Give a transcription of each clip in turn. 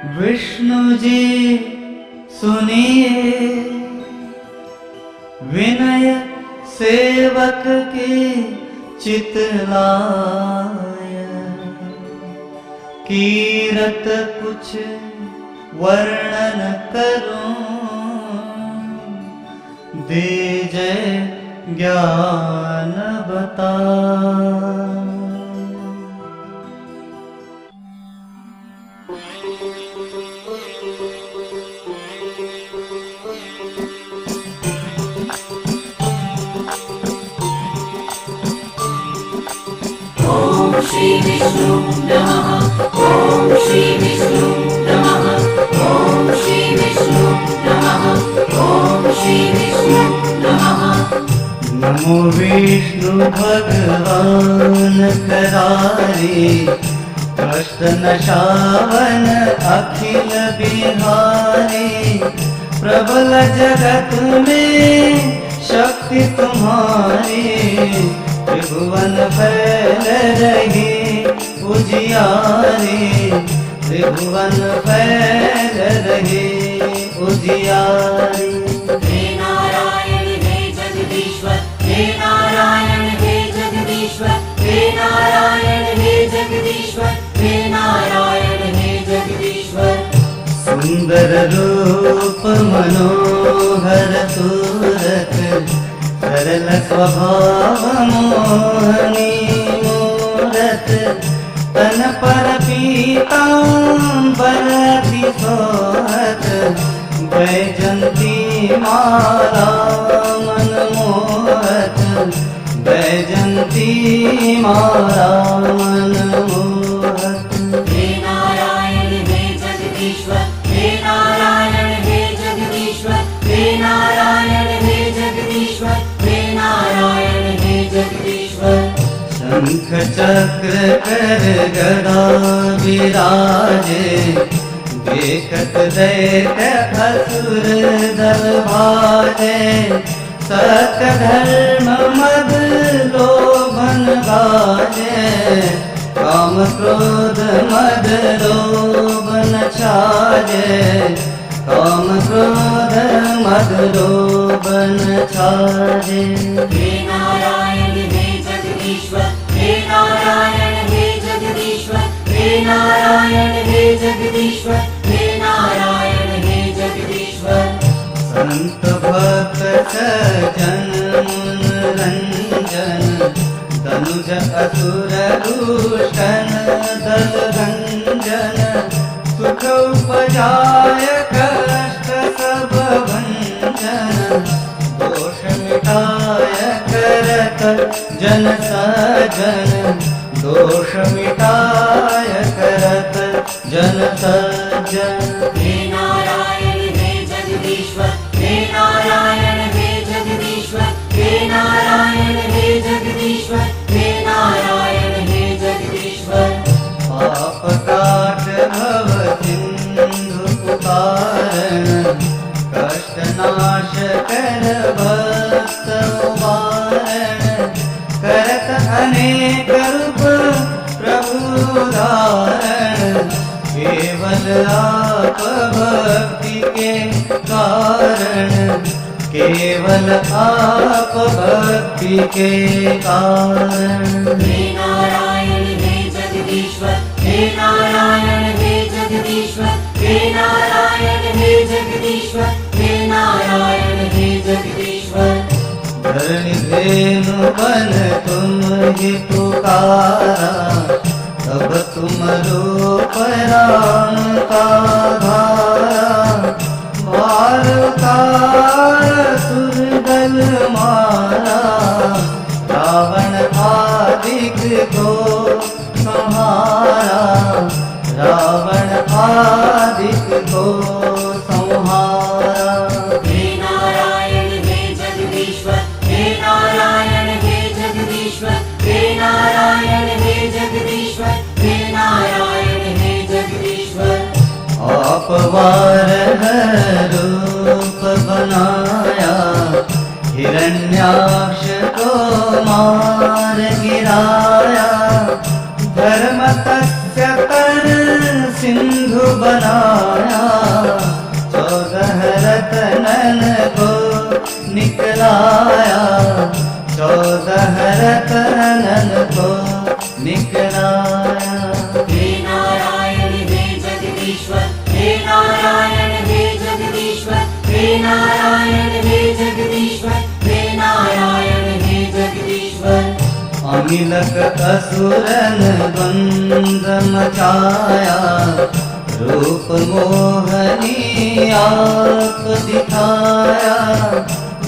विष्णु जी सुनिए, विनय सेवक के चितलाय, कीरत कुछ वर्णन करूं, दे जय ज्ञान बता। ओम श्री विष्णु नमः। ओम श्री विष्णु नमः। ओम श्री विष्णु नमः। ओम श्री विष्णु नमः। नमो विष्णु भगवान करारे, कष्ट नशावन अखिल बिहारी, प्रबल जगत में शक्ति तुम्हारी, त्रिभुवन फैल रही उजियारी, त्रिभुवन फैल रही उजियारी। हे नारायण हे जगदीश्वर, हे नारायण हे जगदीश्वर, हे नारायण हे जगदीश्वर, हे नारायण हे जगदीश्वर। सुंदर रूप मनोहर सूरत, सरल स्वभाव मोहनी मूरत, तन पर पीतांबर सोहत, बैजंती माला मन मोहत, बैजंती माला मन मोहत। हे नारायण हे जगदीश्वर, हे नारायण हे जगदीश्वर, हे नारायण हे जगदीश्वर, हे नारायण हे जगदीश्वर। शंख चक्र कर गदा विराजे, देखत दैत्य असुर दल भाजे, सत्य धर्म मद लोभन गाजे, काम क्रोध मद लोभन छाजे, काम क्रोध मद लोभन छाजे। हे नारायण हे जगदीश्वर, हे नारायण हे जगदीश्वर, हे नारायण हे जगदीश्वर, हे नारायण हे जगदीश्वर। संत भक्त सज्जन मुन रंजन, तनुज असुर दूषण दल रंजन, सुख उपजाय कष्ट सब भंजन, दोष मिटाय करत जन सज्जन, दोष मिटाय करत जन सज्जन। हे नारायण हे जगदीश्वर, हे नारायण हे जगदीश्वर, हे नारायण हे जगदीश्वर, हे नारायण हे जगदीश्वर। पाप काट भव सिंधु पुकारण, कष्ट नाश कर भक्त उबारण, करत अनेक रूप प्रभु धारण, केवल आप भक्ति के कारण, केवल आप भक्ति के कारण। हे नारायण हे जगदीश्वर, हे नारायण हे जगदीश्वर, हे नारायण हे जगदीश्वर, हे नारायण हे जगदीश्वर। धरणि धेनु बन तुम ही पुकारा, तब तुम रूप राम का धारा, भार उतार सुरदल मारा, रावण आदिक को संहारा, रावण आदिक को संहारा। हे नारायण हे जगदीश्वर, हे नारायण हे जगदीश्वर, हे नारायण हे जगदीश्वर, हे नारायण हे जगदीश्वर। आप वार रूप बनाया, हिरण्याक्ष को मार गिराया, धर्म तस्य कर सिंधु बनाया, 14 रत्नन को निकलाया, 14 रत्नन को निकलाया। हे नारायण हे जगदीश्वर, हे नारायण हे जगदीश्वर, हे नारायण हे जगदीश्वर, हे नारायण हे जगदीश्वर। अमिलक असुरन द्वंद मचाया, रूप मोहनी आप दिखाया,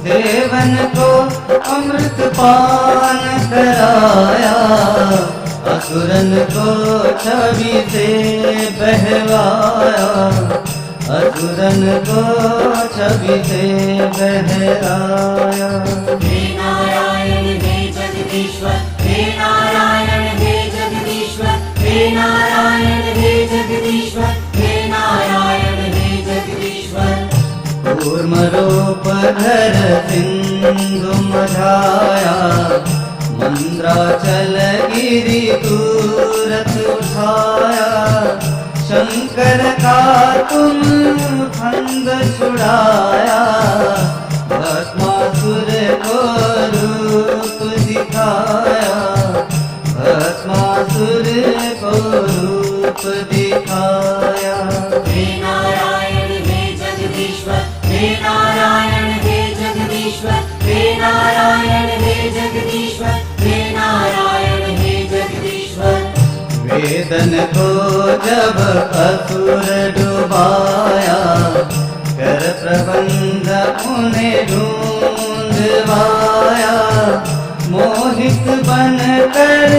देवन को अमृत पान कराया, असुरन को छवि से बहलाया, असुरन को छवि से बहलाया। हे नारायण हे जगदीश्वर, हे नारायण हे जगदीश्वर, हे नारायण हे जगदीश्वर, हे नारायण हे जगदीश्वर। कूर्म रूप धर सिंधु मझाया, मंद्राचल गिरि तूरत उठाया, शंकर का तुम फंद छुड़ाया, भस्मासुर को रूप दिखाया, भस्मासुर को रूप दिखाया। हे नारायण हे जगदीश्वर, हे नारायण हे जगदीश्वर, हे नारायण हे जगदीश्वर, हे नारायण हे जगदीश्वर। वेदन को जब असुर डुबाया, कर प्रबंध उन्हें ढूंढवाया, मोहित बन कर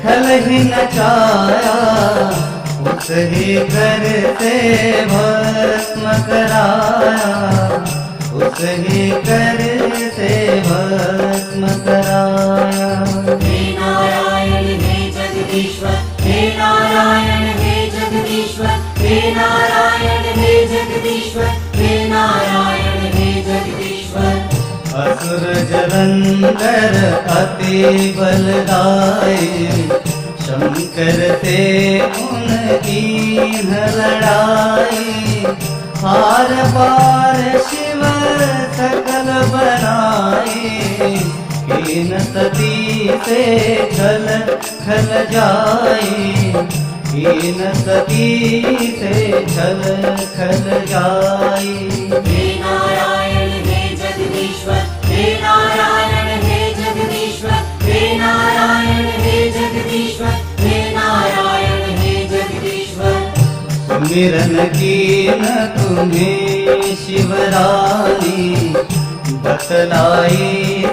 खलहि नचाया, उस ही कर से भस्म कराया, उस ही कर से भस्म कराया। हे नारायण हे जगदीश्वर, हे नारायण हे जगदीश्वर, हे नारायण हे जगदीश्वर, हे नारायण हे जगदीश्वर। असुर जलंधर अति बलदाई, शंकर से उनकी लड़ाई, हार पार शिव सकल बनाई, कीन सती से छल खल जाई, कीन सती से छल खल जाई। हे नारायण हे जगदीश्वर, हे नारायण हे जगदीश्वर, हे नारायण हे जगदीश्वर, हे नारायण हे जगदीश्वर। सुमिरन कीन तुम्हें शिवरानी, बतलाई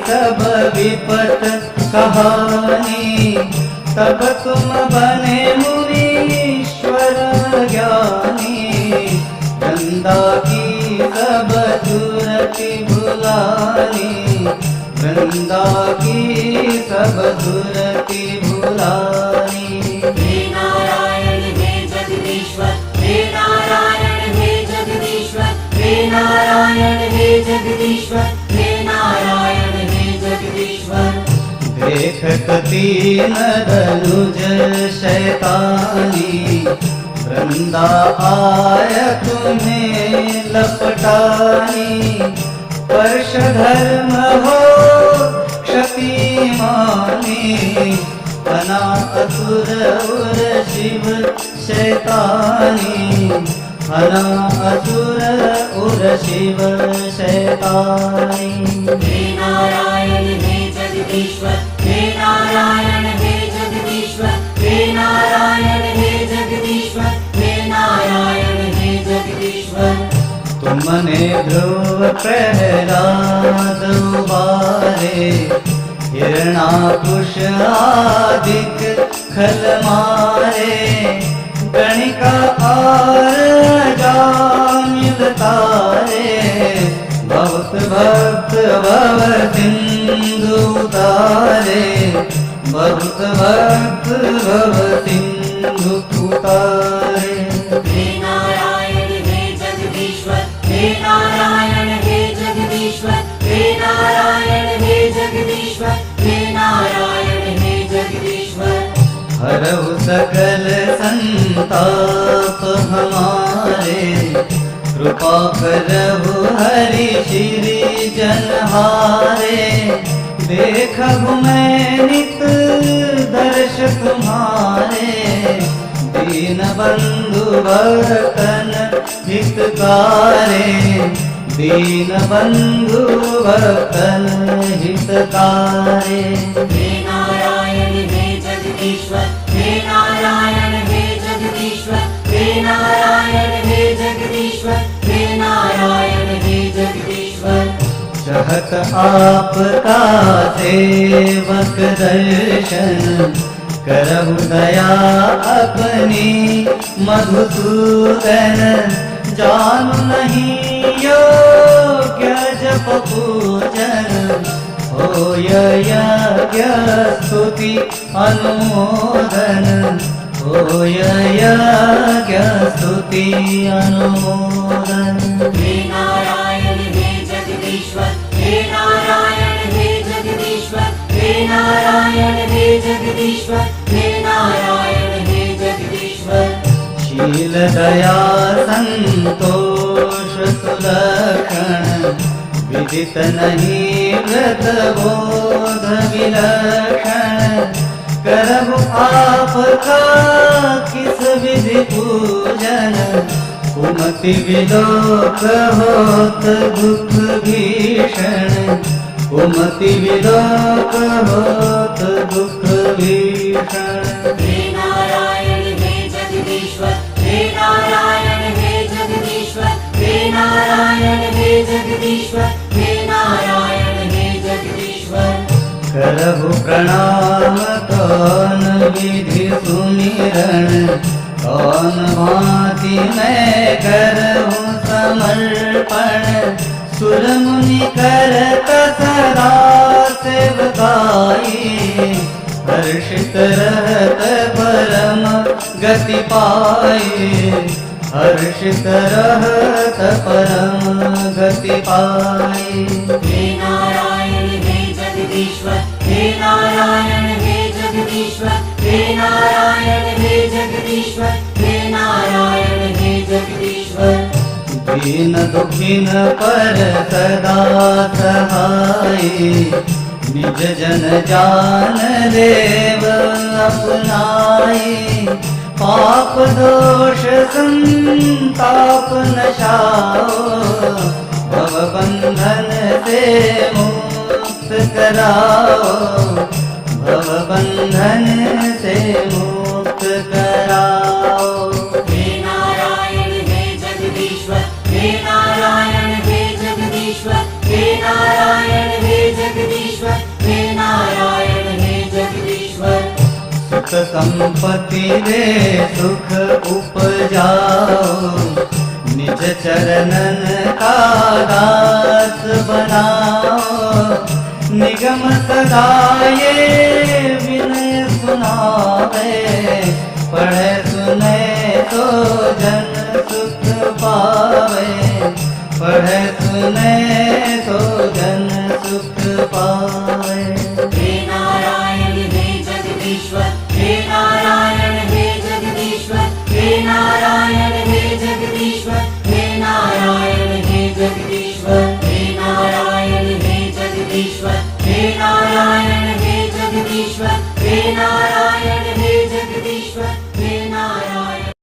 सब विपत कहानी, तब तुम बने मुनीश्वर ज्ञानी, वृंदा की सब सुरति भुलानी, वृंदा की सब सुरति भुलानी। हे नारायण हे जगदीश्वर, हे नारायण हे जगदीश्वर, हे नारायण हे जगदीश्वर, हे नारायण हे जगदीश्वर। देखत तीन धनुज शैतानी, वृंदा आय तुम्हें लपटानी, पर्श धर्म हो क्षति मानी, बना असुर उर शिव शैतानी, बना असुर उर शिव शैतानी। हे नारायण हे जगदीश्वर, हे नारायण हे जगदीश्वर, हे नारायण हे जगदीश्वर, हे नारायण हे जगदीश्वर। तुमने ध्रुव प्रहलाद उबारे, हिरणाकुश आदिक खल मारे, गणिका आर जामिल तारे, बहुत भक्त भव सिंधु तारे, बहुत भक्त भव सिंधु तारे। हे नारायण हे जगदीश्वर, हे नारायण हे जगदीश्वर, हे नारायण हे जगदीश्वर, हे नारायण हे जगदीश्वर। हरहु सकल संताप हमारे, कृपा करहु हरि श्री जनहारे। देखहु मैं नित दर्श तुम्हारे, दीन बंधु भक्तन हितकारे, दीन बंधु भक्तन हितकारे। हे नारायण हे जगदीश्वर, हे नारायण हे जगदीश्वर, हे नारायण हे जगदीश्वर, हे नारायण हे जगदीश्वर। चाहत आपका सेवक दर्शन, करहु दया अपनी मधुसूदन। जानु नहीं योग्य जप पूजन, होय यज्ञ स्तुति अनुमोदन, होय यज्ञ स्तुति अनुमोदन। हे नारायण हे जगदीश्वर, हे नारायण हे जगदीश्वर, हे नारायण हे जगदीश्वर, हे नारायण हे जगदीश्वर। शील दया संतोष सुलक्षण, विदित नहीं व्रत बोध विलक्षण। करहु आपका किस विधि पूजन, कुमति विलोक होत दुख भीषण, कुमति विलोक होत दुख भीषण। हे नारायण हे जगदीश्वर, हे नारायण हे जगदीश्वर, हे नारायण हे जगदीश्वर, हे नारायण हे जगदीश्वर। करहु प्रणाम कौन विधि सुमिरन, कौन भांति मैं करहु समर्पण। सुर मुनि करत सदा सेवकाई, हर्षित रहत परम गति पाए, हर्षित रहत परम गति पाए। हे नारायण हे जगदीश्वर, हे नारायण हे जगदीश्वर, हे नारायण हे जगदीश्वर, हे नारायण हे जगदीश्वर। दीन दुखिन पर सदा सहाय, निज जन जान देव अपनाई। पाप दोष संताप नशाओ, भव बंधन से मुक्त कराओ, भव बंधन से मुक्त कराओ। हे नारायण हे जगदीश्वर, हे नारायण हे जगदीश्वर, हे नारायण हे जगदीश्वर, हे नारायण हे जगदीश्वर। सुख संपत्ति दे सुख उपजाओ, निज चरणन का दास बनाओ। निगम सदा ये विनय सुनावे, पढ़े सुने तो जन सुख पावे, पढ़े सुने तो जन सुख पावे। हे नारायण हे जगदीश्वर, हे नारायण हे जगदीश्वर, हे नारायण हे जगदीश्वर, हे नारायण हे जगदीश्वर। हे नारायण हे जगदीश्वर, हे नारायण हे जगदीश्वर, हे नारायण हे जगदीश्वर, हे नारायण।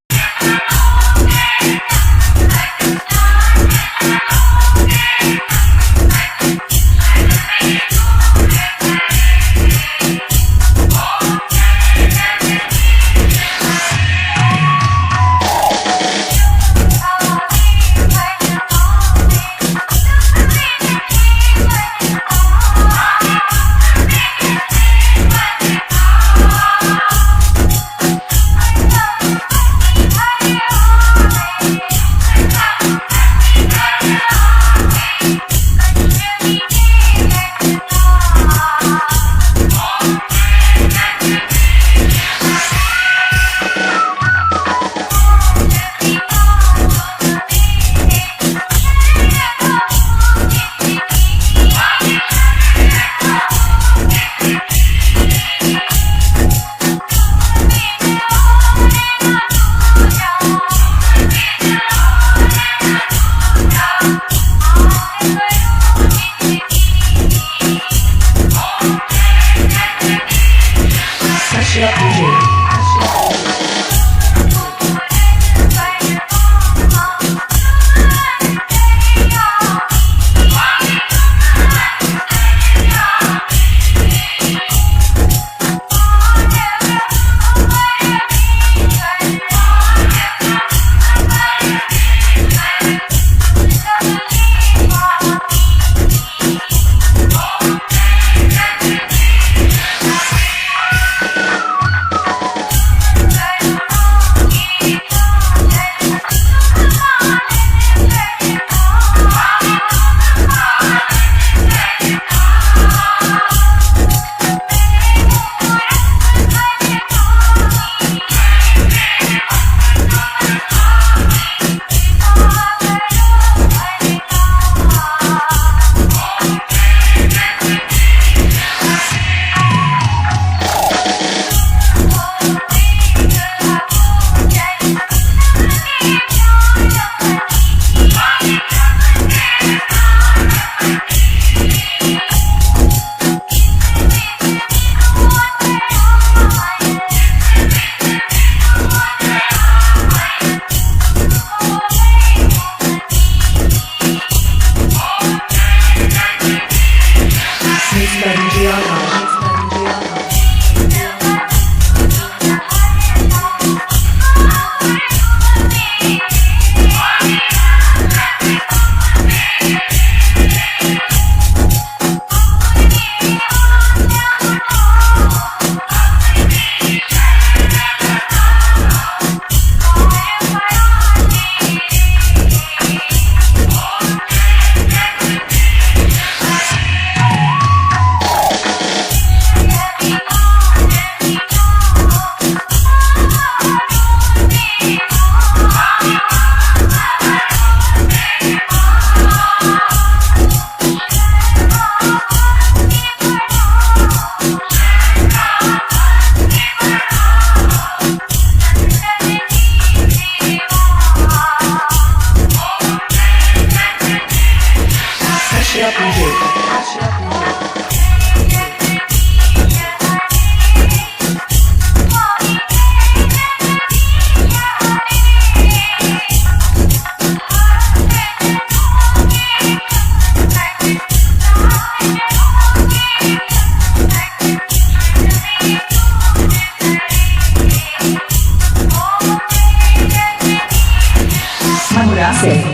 Mamurase.